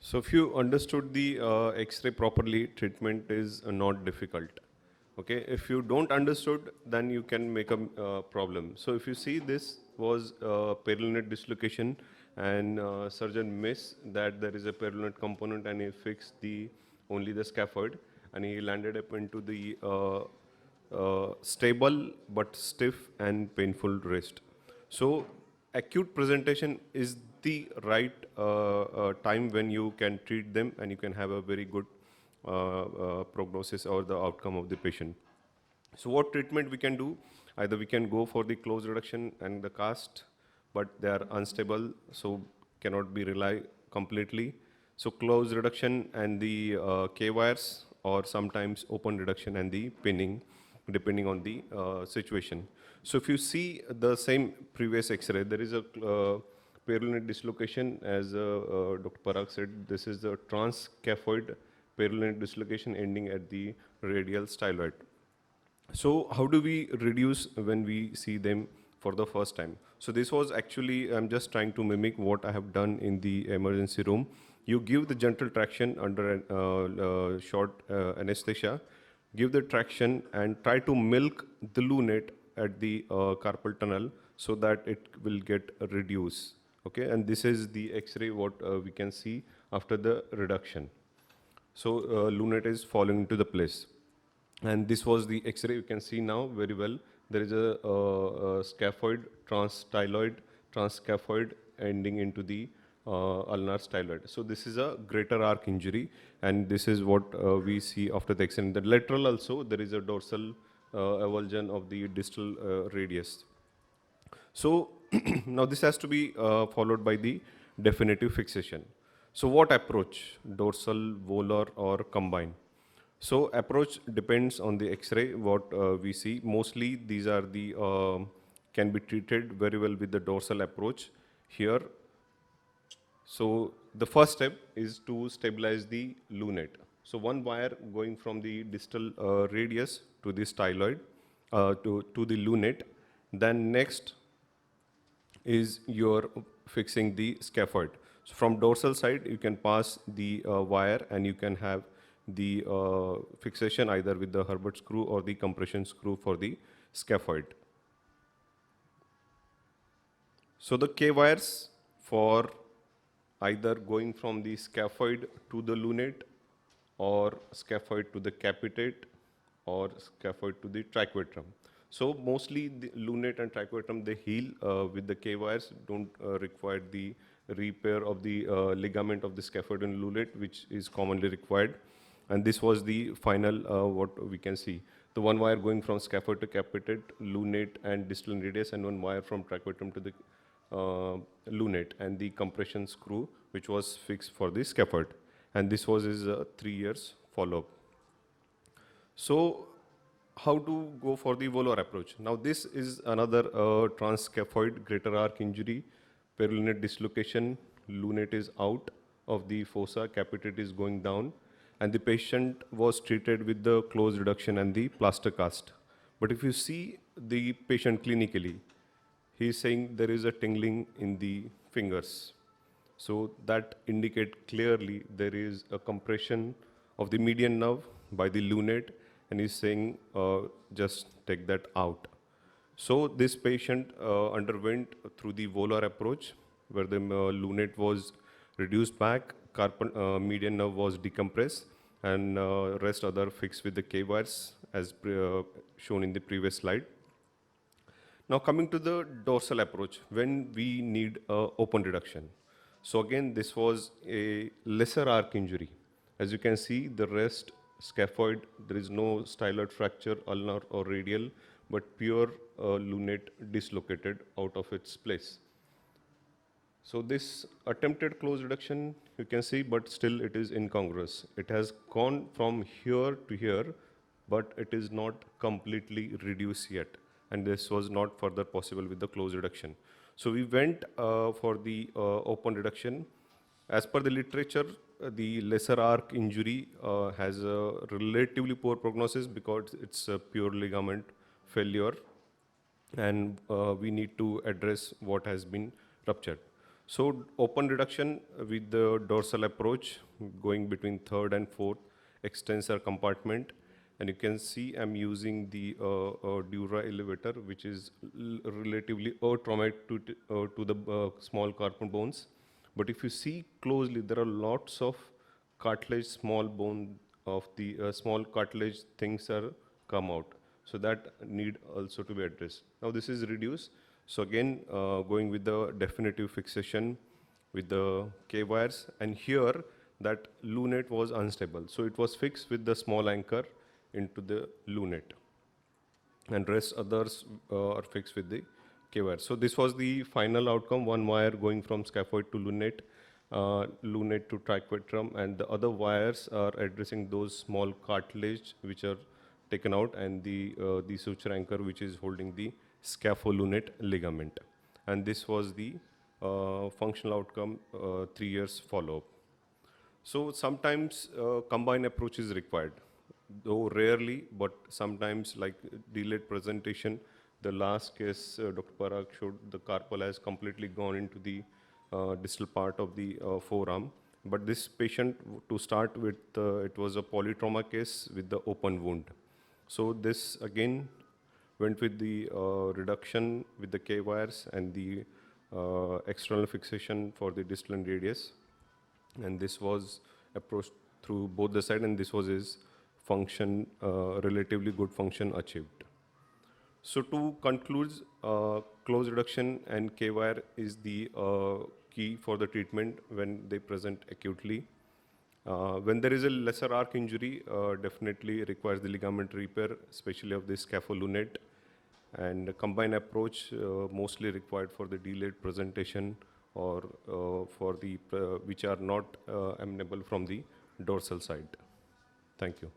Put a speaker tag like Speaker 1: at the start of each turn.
Speaker 1: So if you understood the X-ray properly, treatment is not difficult. Okay, if you don't understood, then you can make a problem. So if you see, this was peroneal dislocation, and surgeon missed that there is a peroneal component, and he fixed the only the scaphoid, and he landed up into the stable but stiff and painful wrist. So acute presentation is the right time when you can treat them and you can have a very good prognosis or the outcome of the patient. So what treatment we can do? Either we can go for the close reduction and the cast, but they are unstable, so cannot be rely completely. So close reduction and the K-wires, or sometimes open reduction and the pinning, depending on the situation. So if you see the same previous X-ray, there is a peroneal dislocation, as Dr. Parag said. This is the trans-scaphoid peroneal dislocation ending at the radial styloid. So how do we reduce when we see them for the first time? So this was actually, I'm just trying to mimic what I have done in the emergency room. You give the gentle traction under short anesthesia, give the traction and try to milk the lunate at the carpal tunnel so that it will get reduced. Okay, and this is the X-ray what we can see after the reduction. So lunate is falling into the place. And this was the X-ray. You can see now very well. There is a scaphoid, trans-styloid, trans-scaphoid ending into the ulnar styloid. So this is a greater arc injury, and this is what we see after the X-ray. In the lateral also, there is a dorsal avulsion of the distal radius. So now this has to be followed by the definitive fixation. So what approach? Dorsal, volar, or combine? So approach depends on the X-ray, what we see. Mostly these are the, can be treated very well with the dorsal approach here. So the first step is to stabilize the lunate. So one wire going from the distal radius to the styloid, to the lunate. Then next is you're fixing the scaphoid. So from dorsal side, you can pass the wire and you can have the fixation either with the Herbert screw or the compression screw for the scaphoid. So the K-wires for either going from the scaphoid to the lunate, or scaphoid to the capitate, or scaphoid to the triquetrum. So mostly the lunate and triquetrum, they heal with the K-wires, don't require the repair of the ligament of the scaphoid and lunate, which is commonly required. And this was the final what we can see. The one wire going from scaphoid to capitate, lunate and distal radius, and one wire from triquetrum to the lunate, and the compression screw, which was fixed for the scaphoid. And this was his 3 years follow-up. So how to go for the volar approach? Now this is another trans-scaphoid greater arc injury, peroneal dislocation, lunate is out of the fossa, capitate is going down, and the patient was treated with the close reduction and the plaster cast. But if you see the patient clinically, he is saying there is a tingling in the fingers. So that indicate clearly there is a compression of the median nerve by the lunate, and he's saying just take that out. So this patient underwent through the volar approach, where the lunate was reduced back, carpal median nerve was decompressed, and rest other fixed with the K-wires as shown in the previous slide. Now coming to the dorsal approach, when we need open reduction. So again, this was a lesser arc injury. As you can see, the rest scaphoid, there is no styloid fracture, ulnar or radial, but pure lunate dislocated out of its place. So this attempted close reduction, you can see, but still it is incongruous. It has gone from here to here, but it is not completely reduced yet. And this was not further possible with the close reduction. So we went for the open reduction. As per the literature, the lesser arc injury has a relatively poor prognosis because it's a pure ligament failure, and we need to address what has been ruptured. So open reduction with the dorsal approach, going between third and fourth extensor compartment. And you can see I'm using the dura elevator, which is relatively traumatic to the small carpal bones. But if you see closely, there are lots of cartilage, small bone of the small cartilage things are come out. So that need also to be addressed. Now this is reduced. So again, going with the definitive fixation with the K wires, and here that lunate was unstable. So it was fixed with the small anchor into the lunate, and rest others are fixed with the K wire. So this was the final outcome, one wire going from scaphoid to lunate, lunate to triquetrum, and the other wires are addressing those small cartilage which are taken out, and the suture anchor which is holding the scapholunate ligament. And this was the functional outcome 3 years follow-up. So sometimes combined approach is required, though rarely, but sometimes like delayed presentation. The last case Dr. Parag showed, the carpal has completely gone into the distal part of the forearm. But this patient, to start with, it was a polytrauma case with the open wound. So this again went with the reduction with the K wires and the external fixation for the distal and radius. And this was approached through both the side, and this was his function, relatively good function achieved. So to conclude, close reduction and K-wire is the key for the treatment when they present acutely. When there is a lesser arc injury, definitely requires the ligament repair, especially of the scapholunate, and a combined approach mostly required for the delayed presentation or for the which are not amenable from the dorsal side. Thank you.